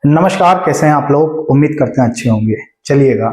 नमस्कार, कैसे हैं आप लोग। उम्मीद करते हैं अच्छे होंगे। चलिएगा,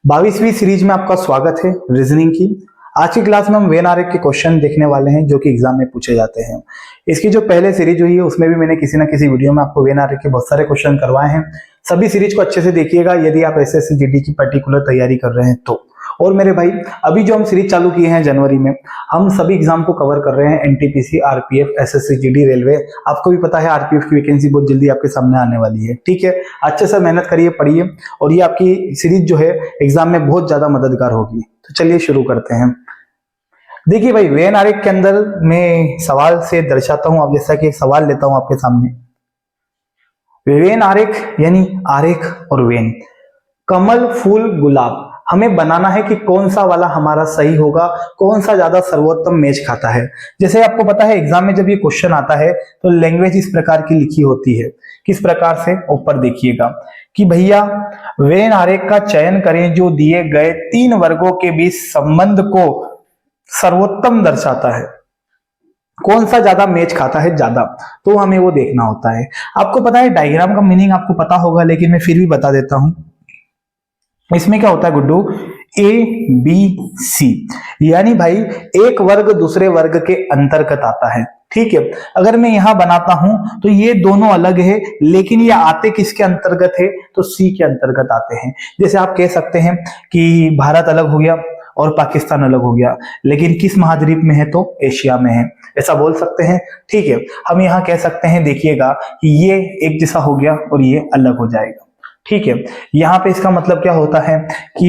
22वीं सीरीज में आपका स्वागत है रीजनिंग की। आज की क्लास में हम वेन आरेख के क्वेश्चन देखने वाले हैं जो कि एग्जाम में पूछे जाते हैं। इसकी जो पहले सीरीज हुई है उसमें भी मैंने किसी ना किसी वीडियो में आपको वेन आरेख के बहुत सारे क्वेश्चन करवाए हैं। सभी सीरीज को अच्छे से देखिएगा यदि आप एसएससी जीडी की पर्टिकुलर तैयारी कर रहे हैं तो। और मेरे भाई, अभी जो हम सीरीज चालू किए हैं जनवरी में, हम सभी एग्जाम को कवर कर रहे हैं। NTPC, RPF, SSC GD, railway. आपको भी पता है आरपीएफ की वैकेंसी बहुत जल्दी आपके सामने आने वाली है। ठीक है, अच्छे से मेहनत करिए, पढ़िए, और ये आपकी सीरीज जो है एग्जाम में बहुत ज्यादा मददगार होगी। तो चलिए शुरू करते हैं। देखिए भाई, वेन आरेख के अंदर मैं सवाल से दर्शाता हूं। अब जैसा कि एक सवाल लेता हूं आपके सामने। वेन आरेख यानी आरेख और वेन, कमल, फूल, गुलाब, हमें बनाना है कि कौन सा वाला हमारा सही होगा, कौन सा ज्यादा सर्वोत्तम मैच खाता है। जैसे आपको पता है एग्जाम में जब ये क्वेश्चन आता है तो लैंग्वेज इस प्रकार की लिखी होती है। किस प्रकार से, ऊपर देखिएगा कि भैया वेन आरेख का चयन करें जो दिए गए तीन वर्गों के बीच संबंध को सर्वोत्तम दर्शाता है। कौन सा ज्यादा मैच खाता है ज्यादा, तो हमें वो देखना होता है। आपको पता है डायग्राम का मीनिंग आपको पता होगा, लेकिन मैं फिर भी बता देता हूं। इसमें क्या होता है गुड्डू, ए बी सी, यानी भाई एक वर्ग दूसरे वर्ग के अंतर्गत आता है। ठीक है, अगर मैं यहां बनाता हूं तो ये दोनों अलग है, लेकिन ये आते किसके अंतर्गत है, तो सी के अंतर्गत आते हैं। जैसे आप कह सकते हैं कि भारत अलग हो गया और पाकिस्तान अलग हो गया, लेकिन किस महाद्वीप में है, तो एशिया में है, ऐसा बोल सकते हैं। ठीक है, हम यहां कह सकते हैं, देखिएगा कि ये एक जैसा हो गया और ये अलग हो जाएगा। ठीक है, यहाँ पे इसका मतलब क्या होता है कि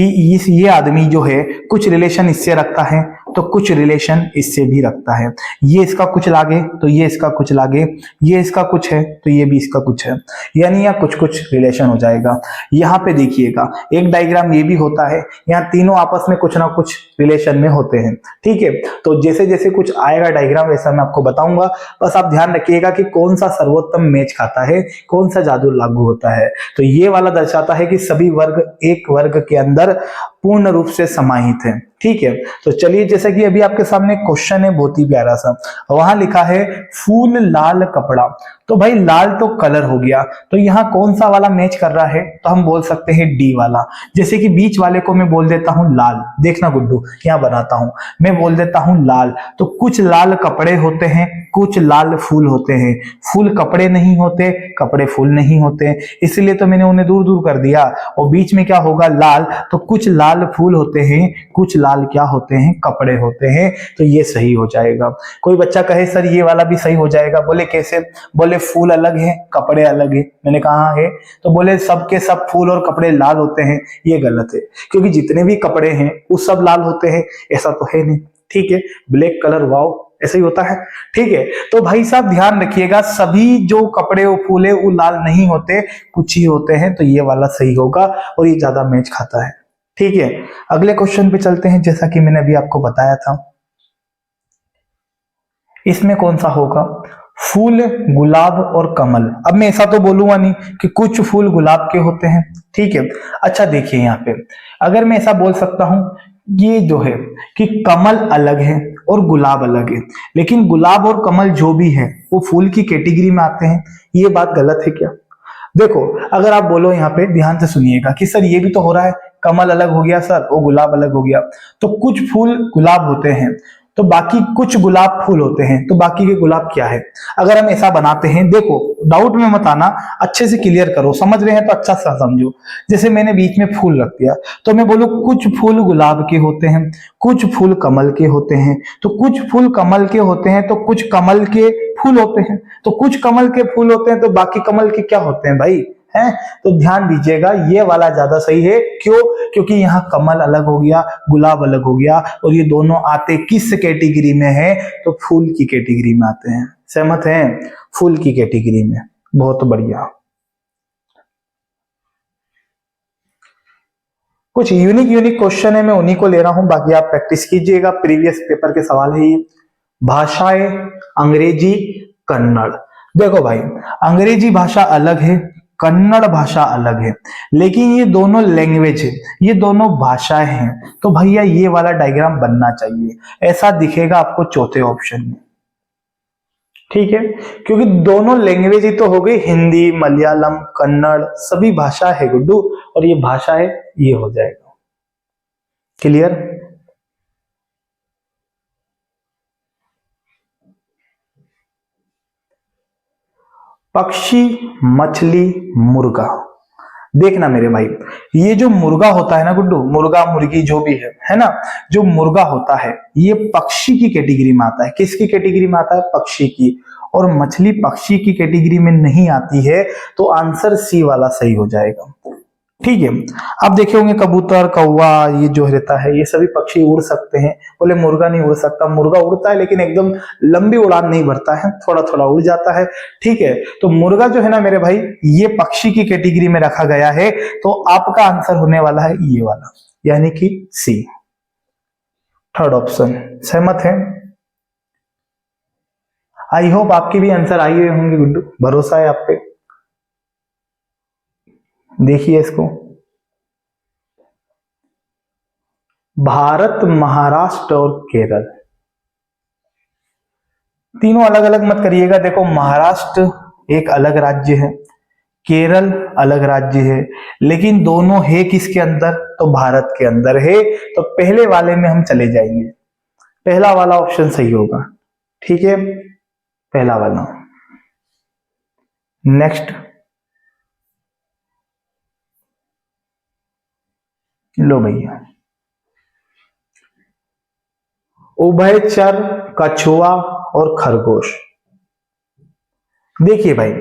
ये आदमी जो है कुछ रिलेशन इससे रखता है तो कुछ रिलेशन इससे भी रखता है। ये इसका कुछ लागे तो ये इसका कुछ लागे, ये इसका कुछ है तो ये भी इसका कुछ है, यानी यहाँ कुछ कुछ रिलेशन हो जाएगा। यहाँ पे देखिएगा एक डायग्राम ये भी होता है, यहाँ तीनों आपस में कुछ ना कुछ रिलेशन में होते हैं। ठीक है, तो जैसे जैसे कुछ आएगा डायग्राम वैसा मैं आपको बताऊंगा। बस आप ध्यान रखिएगा कि कौन सा सर्वोत्तम मैच खाता है, कौन सा जादू लागू होता है। तो ये वाला दर्शाता है कि सभी वर्ग एक वर्ग के अंदर पूर्ण रूप से समाहित है। ठीक है, तो चलिए, जैसा कि अभी आपके सामने क्वेश्चन है बहुत ही प्यारा सा, वहां लिखा है फूल लाल कपड़ा। तो भाई लाल तो कलर हो गया, तो यहाँ कौन सा वाला मैच कर रहा है, तो हम बोल सकते हैं डी वाला। जैसे कि बीच वाले को मैं बोल देता हूं लाल, देखना गुड्डू यहाँ बनाता हूं, मैं बोल देता हूं लाल, तो कुछ लाल कपड़े होते हैं, कुछ लाल फूल होते हैं। फूल कपड़े नहीं होते, कपड़े फूल नहीं होते, इसलिए तो मैंने उन्हें दूर दूर कर दिया। और बीच में क्या होगा, लाल, तो कुछ लाल फूल होते हैं, कुछ लाल क्या होते हैं, कपड़े होते हैं, तो ये सही हो जाएगा। कोई बच्चा कहे सर ये वाला भी सही हो जाएगा, बोले कैसे, बोले फूल अलग है कपड़े अलग है। मैंने कहा है, तो बोले सब के सब फूल और कपड़े लाल होते हैं, ये गलत है, क्योंकि जितने भी कपड़े हैं वो सब लाल होते हैं, ऐसा तो है नहीं। ठीक है, ब्लैक कलर वाव ऐसा ही होता है। ठीक है, तो भाई साहब ध्यान रखिएगा, सभी जो कपड़े वो फूल है वो लाल नहीं होते, कुछ ही होते हैं, तो ये वाला सही होगा और ये ज्यादा मैच खाता है। ठीक है, अगले क्वेश्चन पे चलते हैं। जैसा कि मैंने अभी आपको बताया था, इसमें कौन सा होगा, फूल, गुलाब और कमल। अब मैं ऐसा तो बोलूंगा नहीं कि कुछ फूल गुलाब के होते हैं। ठीक है, अच्छा देखिए यहाँ पे, अगर मैं ऐसा बोल सकता हूं ये जो है कि कमल अलग है और गुलाब अलग है, लेकिन गुलाब और कमल जो भी है वो फूल की कैटेगरी में आते हैं, ये बात गलत है क्या। देखो, अगर आप बोलो यहाँ पे ध्यान से सुनिएगा कि सर ये भी तो हो रहा है, कमल अलग हो गया सर, वो गुलाब अलग हो गया, तो कुछ फूल गुलाब होते हैं तो बाकी कुछ गुलाब फूल होते हैं, तो बाकी के गुलाब क्या है। अगर हम ऐसा बनाते हैं, देखो डाउट में मत आना, अच्छे से क्लियर करो, समझ रहे हैं तो अच्छा सा समझो। जैसे मैंने बीच में फूल रख दिया, तो मैं बोलूं कुछ फूल गुलाब के होते हैं, कुछ फूल कमल के होते हैं, तो कुछ फूल कमल के होते हैं तो कुछ कमल के फूल होते हैं, तो कुछ कमल के फूल होते हैं तो बाकी कमल के क्या होते हैं भाई, है। तो ध्यान दीजिएगा ये वाला ज्यादा सही है। क्यों, क्योंकि यहाँ कमल अलग हो गया, गुलाब अलग हो गया, और ये दोनों आते किस कैटेगरी में है, तो फूल की कैटेगरी में आते हैं। सहमत हैं, फूल की कैटेगरी में। बहुत बढ़िया। कुछ यूनिक यूनिक क्वेश्चन है, मैं उन्हीं को ले रहा हूं, बाकी आप प्रैक्टिस कीजिएगा, प्रीवियस पेपर के सवाल है ये। भाषाएं, अंग्रेजी, कन्नड़। देखो भाई, अंग्रेजी भाषा अलग है, कन्नड़ भाषा अलग है, लेकिन ये दोनों लैंग्वेज है, ये दोनों भाषाएं हैं, तो भैया ये वाला डायग्राम बनना चाहिए। ऐसा दिखेगा आपको चौथे ऑप्शन में। ठीक है, क्योंकि दोनों लैंग्वेज ही तो हो गई, हिंदी, मलयालम, कन्नड़, सभी भाषा है गुड्डू, और ये भाषा है, ये हो जाएगा। क्लियर? पक्षी, मछली, मुर्गा। देखना मेरे भाई, ये जो मुर्गा होता है ना गुड्डू, मुर्गा मुर्गी जो भी है ना, जो मुर्गा होता है ये पक्षी की कैटेगरी में आता है। किसकी कैटेगरी में आता है? पक्षी की। और मछली पक्षी की कैटेगरी में नहीं आती है, तो आंसर सी वाला सही हो जाएगा। ठीक है, आप देखे होंगे कबूतर, कौवा, ये जो रहता है, ये सभी पक्षी उड़ सकते हैं। बोले मुर्गा नहीं उड़ सकता, मुर्गा उड़ता है लेकिन एकदम लंबी उड़ान नहीं भरता है, थोड़ा थोड़ा उड़ जाता है। ठीक है, तो मुर्गा जो है ना मेरे भाई, ये पक्षी की कैटेगरी में रखा गया है, तो आपका आंसर होने वाला है ये वाला, यानी कि सी, थर्ड ऑप्शन। सहमत है? आई होप आपके भी आंसर आई हुए होंगे गुड्डू, भरोसा है आप पे। देखिए इसको, भारत, महाराष्ट्र और केरल, तीनों अलग अलग मत करिएगा। देखो, महाराष्ट्र एक अलग राज्य है, केरल अलग राज्य है, लेकिन दोनों है किसके अंदर? तो भारत के अंदर है। तो पहले वाले में हम चले जाएंगे, पहला वाला ऑप्शन सही होगा। ठीक है, पहला वाला। नेक्स्ट, लो भैया, उभयचर, कछुआ और खरगोश। देखिए भाई,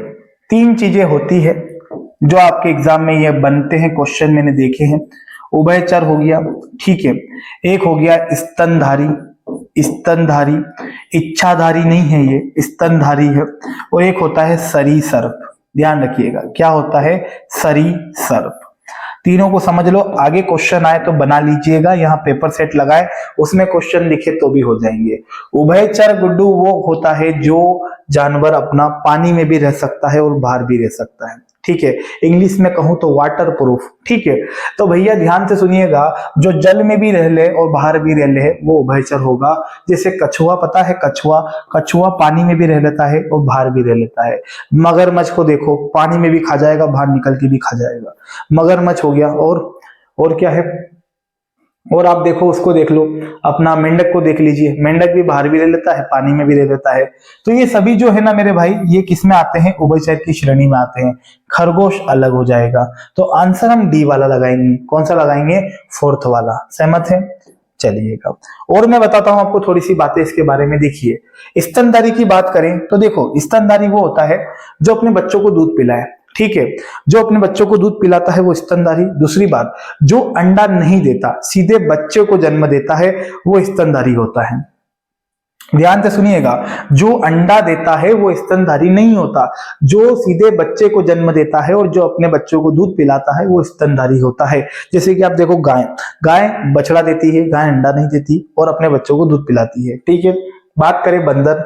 तीन चीजें होती है जो आपके एग्जाम में ये बनते हैं, क्वेश्चन मैंने देखे हैं। उभयचर हो गया, ठीक है, एक हो गया स्तनधारी, स्तनधारी, इच्छाधारी नहीं है, ये स्तनधारी है। और एक होता है सरीसर्प, ध्यान रखिएगा क्या होता है? सरीसर्प। तीनों को समझ लो, आगे क्वेश्चन आए तो बना लीजिएगा, यहाँ पेपर सेट लगाए उसमें क्वेश्चन लिखे तो भी हो जाएंगे। उभयचर गुड्डू वो होता है जो जानवर अपना पानी में भी रह सकता है और बाहर भी रह सकता है। ठीक है, इंग्लिश में कहूं तो वाटर प्रूफ। ठीक है, तो भैया ध्यान से सुनिएगा, जो जल में भी रह ले और बाहर भी रह ले वो उभयचर होगा। जैसे कछुआ, पता है कछुआ, कछुआ पानी में भी रह लेता है और बाहर भी रह लेता है। मगरमच्छ को देखो, पानी में भी खा जाएगा, बाहर निकल के भी खा जाएगा, मगरमच्छ हो गया। और क्या है? और आप देखो, उसको देख लो, अपना मेंढक को देख लीजिए, मेंढक भी बाहर भी रह लेता है, पानी में भी रह लेता है। तो ये सभी जो है ना मेरे भाई, ये किस में आते हैं? उभयचर की श्रेणी में आते हैं। खरगोश अलग हो जाएगा, तो आंसर हम डी वाला लगाएंगे। कौन सा लगाएंगे? फोर्थ वाला। सहमत है? चलिएगा, और मैं बताता हूं आपको थोड़ी सी बातें इसके बारे में। देखिए, स्तनधारी की बात करें तो देखो, स्तनधारी वो होता है जो अपने बच्चों को दूध पिलाए। ठीक है, जो अपने बच्चों को दूध पिलाता है वो स्तनधारी। दूसरी बात, जो अंडा नहीं देता, सीधे बच्चे को जन्म देता है, वो स्तनधारी होता है। ध्यान से सुनिएगा, जो अंडा देता है वो स्तनधारी नहीं होता, जो सीधे बच्चे को जन्म देता है और जो अपने बच्चों को दूध पिलाता है वो स्तनधारी होता है। जैसे कि आप देखो, गाय, गाय बछड़ा देती है, गाय अंडा नहीं देती और अपने बच्चों को दूध पिलाती है। ठीक है, बात करें बंदर,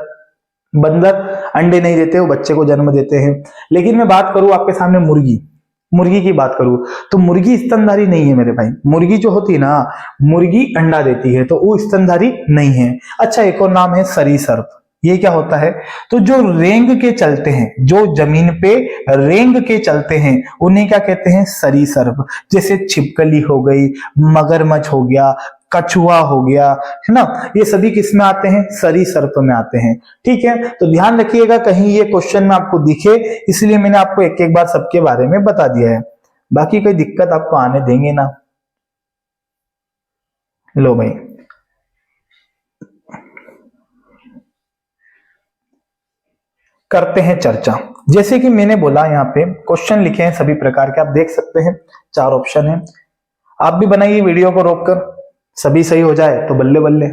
बंदर अंडे नहीं देते, वो बच्चे को जन्म देते हैं। लेकिन मैं बात करूं आपके सामने मुर्गी, मुर्गी की बात करूं तो मुर्गी स्तनधारी नहीं है मेरे भाई। मुर्गी जो होती है ना, मुर्गी अंडा देती है, तो वो स्तनधारी नहीं है। अच्छा, एक और नाम है सरीसर्प। ये क्या होता है? तो जो रेंग के चलते हैं, जो जमीन पे रेंग के चलते हैं, उन्हें क्या कहते हैं? सरीसर्प। जैसे छिपकली हो गई, मगरमच्छ हो गया, कछुआ हो गया, है ना, ये सभी किस में आते हैं? सरीसर्प में आते हैं। ठीक है, तो ध्यान रखिएगा कहीं ये क्वेश्चन में आपको दिखे, इसलिए मैंने आपको एक एक बार सबके बारे में बता दिया है। बाकी कोई दिक्कत आपको आने देंगे ना। लो भाई, करते हैं चर्चा। जैसे कि मैंने बोला, यहाँ पे क्वेश्चन लिखे हैं सभी प्रकार के, आप देख सकते हैं, 4 ऑप्शन है। आप भी बनाइए वीडियो को रोककर, सभी सही हो जाए तो बल्ले बल्ले।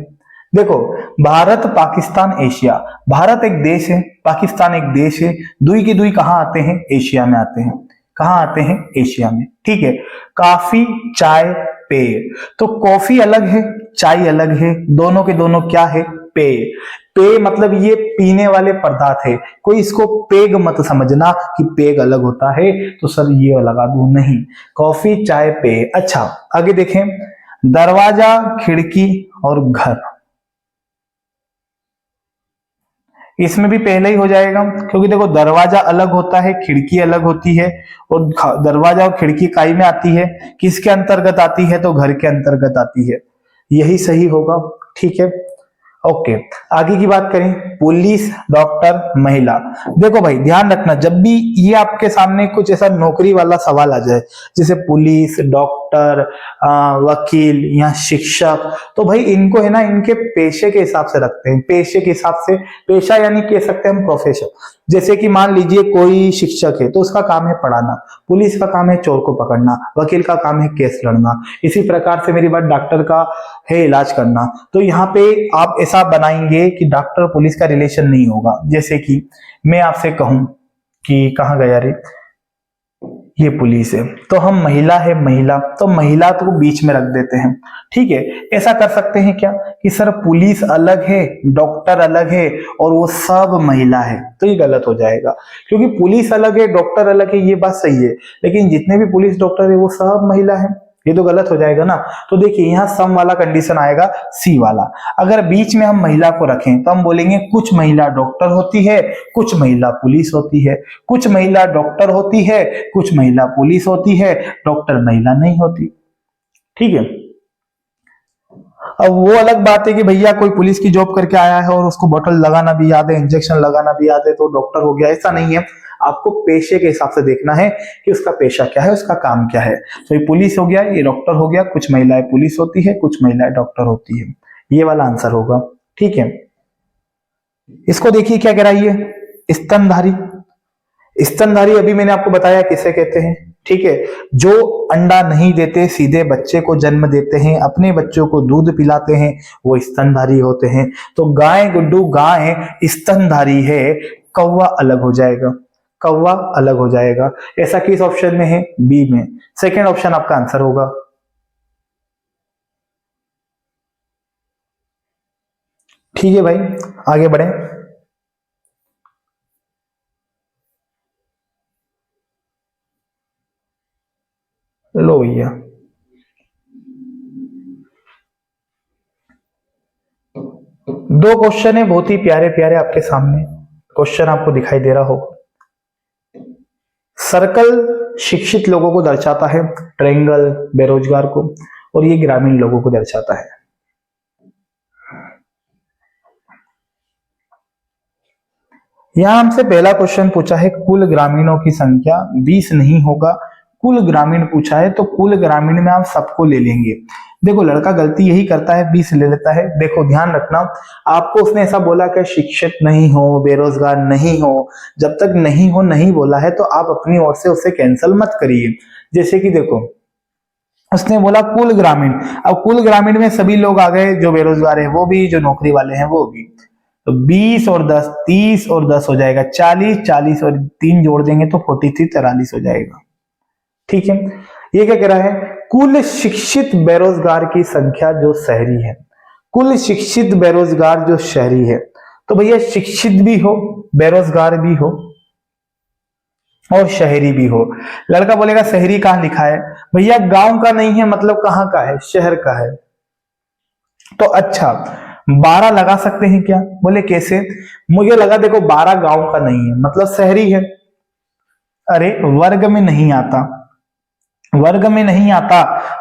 देखो, भारत, पाकिस्तान, एशिया। भारत एक देश है, पाकिस्तान एक देश है, दुई की दुई कहां आते हैं? एशिया में आते हैं। कहां आते हैं? एशिया में। ठीक है, काफी, चाय, पेय। तो कॉफी अलग है, चाय अलग है, दोनों के दोनों क्या है? पेय। पेय मतलब ये पीने वाले पदार्थ है, कोई इसको पेग मत समझना कि पेग अलग होता है तो सर ये लगा दूं, नहीं। कॉफी, चाय, पेय। अच्छा, आगे देखें, दरवाजा, खिड़की और घर। इसमें भी पहले ही हो जाएगा, क्योंकि देखो दरवाजा अलग होता है, खिड़की अलग होती है, और दरवाजा और खिड़की काई में आती है, किसके अंतर्गत आती है, तो घर के अंतर्गत आती है। यही सही होगा। ठीक है, ओके। आगे की बात करें, पुलिस, डॉक्टर, महिला। देखो भाई ध्यान रखना, जब भी ये आपके सामने कुछ ऐसा नौकरी वाला सवाल आ जाए, जैसे पुलिस, डॉक्टर, वकील या शिक्षक, तो भाई इनको है ना इनके पेशे के हिसाब से रखते हैं। पेशे के हिसाब से, पेशा यानी कह सकते हैं हम प्रोफेशन। जैसे कि मान लीजिए कोई शिक्षक है तो उसका काम है पढ़ाना, पुलिस का काम है चोर को पकड़ना, वकील का काम है केस लड़ना, इसी प्रकार से मेरी बात डॉक्टर का है इलाज करना। तो यहाँ पे आप ऐसा बनाएंगे कि डॉक्टर पुलिस का रिलेशन नहीं होगा। जैसे कि मैं आपसे कहूं कि कहाँ गया रे, ये पुलिस है, तो हम महिला है महिला, तो महिला तो बीच में रख देते हैं। ठीक है, ऐसा कर सकते हैं क्या कि सर पुलिस अलग है, डॉक्टर अलग है और वो सब महिला है, तो ये गलत हो जाएगा। क्योंकि पुलिस अलग है, डॉक्टर अलग है, ये बात सही है, लेकिन जितने भी पुलिस डॉक्टर है वो सब महिला है, ये तो गलत हो जाएगा ना। तो देखिए यहाँ सम वाला कंडीशन आएगा, सी वाला। अगर बीच में हम महिला को रखें तो हम बोलेंगे कुछ महिला डॉक्टर होती है, कुछ महिला पुलिस होती है, कुछ महिला डॉक्टर होती है, कुछ महिला पुलिस होती है, डॉक्टर महिला नहीं होती। ठीक है, अब वो अलग बात है कि भैया कोई पुलिस की जॉब करके आया है और उसको बोतल लगाना भी याद है, इंजेक्शन लगाना भी याद है, तो डॉक्टर हो गया, ऐसा नहीं है। आपको पेशे के हिसाब से देखना है कि उसका पेशा क्या है, उसका काम क्या है। तो ये पुलिस हो गया, ये डॉक्टर हो गया, कुछ महिलाएं पुलिस होती है, कुछ महिलाएं डॉक्टर होती है, ये वाला आंसर होगा। ठीक है, इसको देखिए क्या कह रहा है, ये स्तनधारी। स्तनधारी अभी मैंने आपको बताया किसे कहते हैं। ठीक है, जो अंडा नहीं देते, सीधे बच्चे को जन्म देते हैं, अपने बच्चों को दूध पिलाते हैं, वो स्तनधारी होते हैं। तो गाय गुड्डू गाय स्तनधारी है, कौवा अलग हो जाएगा, कौवा अलग हो जाएगा। ऐसा किस ऑप्शन में है, बी में, सेकेंड ऑप्शन आपका आंसर होगा। ठीक है भाई, आगे बढ़े। लो भैया, दो क्वेश्चन है बहुत ही प्यारे प्यारे आपके सामने। क्वेश्चन आपको दिखाई दे रहा होगा। सर्कल शिक्षित लोगों को दर्शाता है, ट्रायंगल बेरोजगार को, और ये ग्रामीण लोगों को दर्शाता है। यहां हमसे पहला क्वेश्चन पूछा है कुल ग्रामीणों की संख्या 20 नहीं होगा, कुल ग्रामीण पूछा है, तो कुल ग्रामीण में आप सबको ले लेंगे। देखो लड़का गलती यही करता है, 20 ले लेता है। देखो ध्यान रखना, आपको उसने ऐसा बोला कि शिक्षित नहीं हो, बेरोजगार नहीं हो, जब तक नहीं हो नहीं बोला है तो आप अपनी ओर से उसे कैंसिल मत करिए। जैसे कि देखो उसने बोला कुल ग्रामीण, अब कुल ग्रामीण में सभी लोग आ गए, जो बेरोजगार है वो भी, जो नौकरी वाले हैं वो भी, तो 20 और 10 30 और 10 हो जाएगा 40, 40 और 3 जोड़ देंगे तो 43 43 हो जाएगा। ठीक है, ये क्या कह रहा है, कुल शिक्षित बेरोजगार की संख्या जो शहरी है, कुल शिक्षित बेरोजगार जो शहरी है, तो भैया शिक्षित भी हो, बेरोजगार भी हो और शहरी भी हो। लड़का बोलेगा शहरी कहां लिखा है, भैया गांव का नहीं है, मतलब कहां का है, शहर का है। तो अच्छा 12 लगा सकते हैं क्या, बोले कैसे, मुझे लगा देखो 12 गांव का नहीं है मतलब शहरी है। अरे वर्ग में नहीं आता, वर्ग में नहीं आता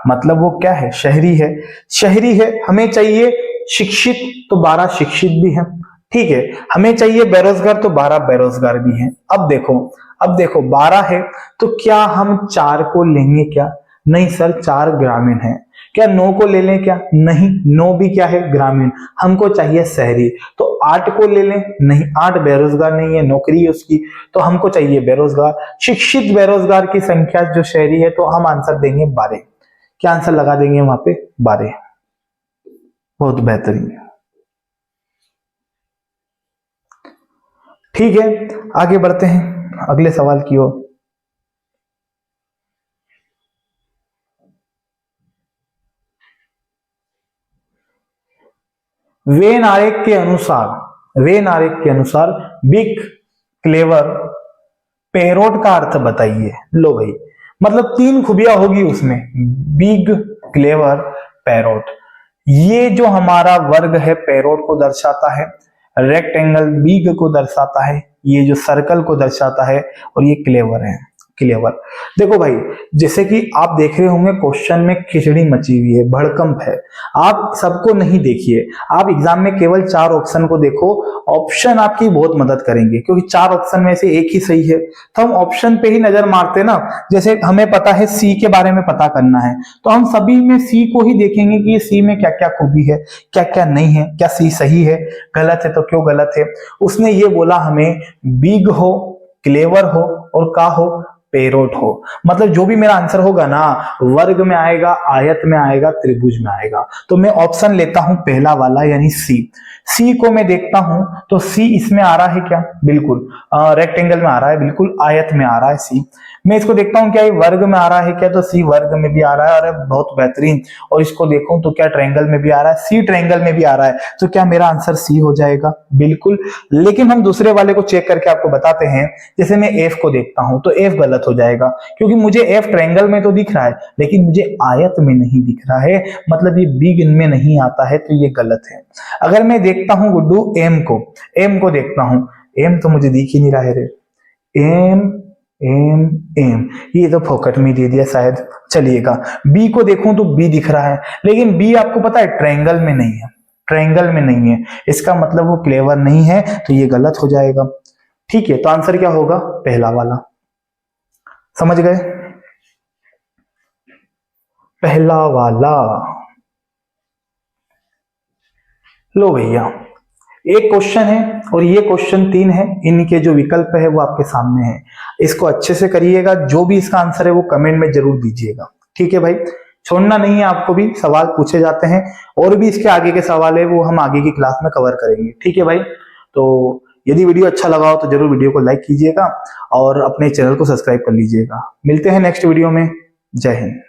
मतलब वो क्या है, शहरी है। शहरी है, हमें चाहिए शिक्षित, तो 12 शिक्षित भी है। ठीक है, हमें चाहिए बेरोजगार, तो 12 बेरोजगार भी हैं। अब देखो 12 है तो क्या हम 4 को लेंगे क्या, नहीं सर 4 ग्रामीण है। क्या 9 को ले लें क्या, नहीं 9 भी क्या है, ग्रामीण। हमको चाहिए शहरी, तो 8 को ले लें, नहीं 8 बेरोजगार नहीं है, नौकरी है उसकी, तो हमको चाहिए बेरोजगार। शिक्षित बेरोजगार की संख्या जो शहरी है, तो हम आंसर देंगे 12। क्या आंसर लगा देंगे वहां पे, 12। बहुत बेहतरीन। ठीक है, आगे बढ़ते हैं अगले सवाल की ओर। वेन आरेख के अनुसार, वेन आरेख के अनुसार बिग, क्लेवर, पेरोट का अर्थ बताइए। लो भाई, मतलब 3 खूबियां होगी उसमें, बिग, क्लेवर, पैरोट। ये जो हमारा वर्ग है पैरोट को दर्शाता है, रेक्टेंगल बिग को दर्शाता है, ये जो सर्कल को दर्शाता है, और ये क्लेवर है, क्लेवर। देखो भाई, जैसे कि आप देख रहे होंगे क्वेश्चन में खिचड़ी मची हुई है, भड़कंप है। आप सबको नहीं देखिए, आप एग्जाम में केवल 4 ऑप्शन को देखो। ऑप्शन आपकी बहुत मदद करेंगे, क्योंकि 4 ऑप्शन में से एक ही सही है, तो हम ऑप्शन पे ही नजर मारते ना। जैसे हमें पता है सी के बारे में पता करना है, तो हम सभी में सी को ही देखेंगे कि ये सी में क्या क्या खूबी है, क्या क्या नहीं है, क्या सी सही है, गलत है तो क्यों गलत है। उसने ये बोला हमें बिग हो, क्लेवर हो, और का हो, पेरोट हो। मतलब जो भी मेरा आंसर होगा ना, वर्ग में आएगा, आयत में आएगा, त्रिभुज में आएगा। तो मैं ऑप्शन लेता हूं पहला वाला, यानी सी। सी को मैं देखता हूं तो सी इसमें आ रहा है क्या, बिल्कुल रेक्टेंगल में आ रहा है, बिल्कुल आयत में आ रहा है सी। मैं इसको देखता हूं क्या ये वर्ग में आ रहा है क्या, तो सी वर्ग में भी आ रहा है, और बहुत बेहतरीन। और इसको देखूं तो क्या ट्रायंगल में भी आ रहा है, सी ट्रायंगल में भी आ रहा है, तो क्या मेरा आंसर सी हो जाएगा, बिल्कुल। लेकिन हम दूसरे वाले को चेक करके आपको बताते हैं। जैसे मैं एफ को देखता हूं तो एफ गलत हो जाएगा, क्योंकि मुझे एफ ट्रायंगल में तो दिख रहा है, लेकिन मुझे आयत में नहीं दिख रहा है, मतलब ये बिग इनमें नहीं आता है, तो ये गलत है। अगर मैं देखता हूं गुड्डू एम को देखता हूं, एम तो मुझे दिख ही नहीं रहा है रे, एम एम एम, ये तो फोकट में दे दिया शायद, चलिएगा। बी को देखूं तो बी दिख रहा है, लेकिन बी आपको पता है ट्रायंगल में नहीं है, ट्रायंगल में नहीं है, इसका मतलब वो क्लेवर नहीं है, तो ये गलत हो जाएगा। ठीक है, तो आंसर क्या होगा, पहला वाला। समझ गए, पहला वाला। लो भैया, एक क्वेश्चन है और ये क्वेश्चन 3 है, इनके जो विकल्प है वो आपके सामने है। इसको अच्छे से करिएगा, जो भी इसका आंसर है वो कमेंट में जरूर दीजिएगा। ठीक है भाई, छोड़ना नहीं है आपको भी, सवाल पूछे जाते हैं, और भी इसके आगे के सवाल है वो हम आगे की क्लास में कवर करेंगे। ठीक है भाई, तो यदि वीडियो अच्छा लगा हो तो जरूर वीडियो को लाइक कीजिएगा और अपने चैनल को सब्सक्राइब कर लीजिएगा। मिलते हैं नेक्स्ट वीडियो में। जय हिंद।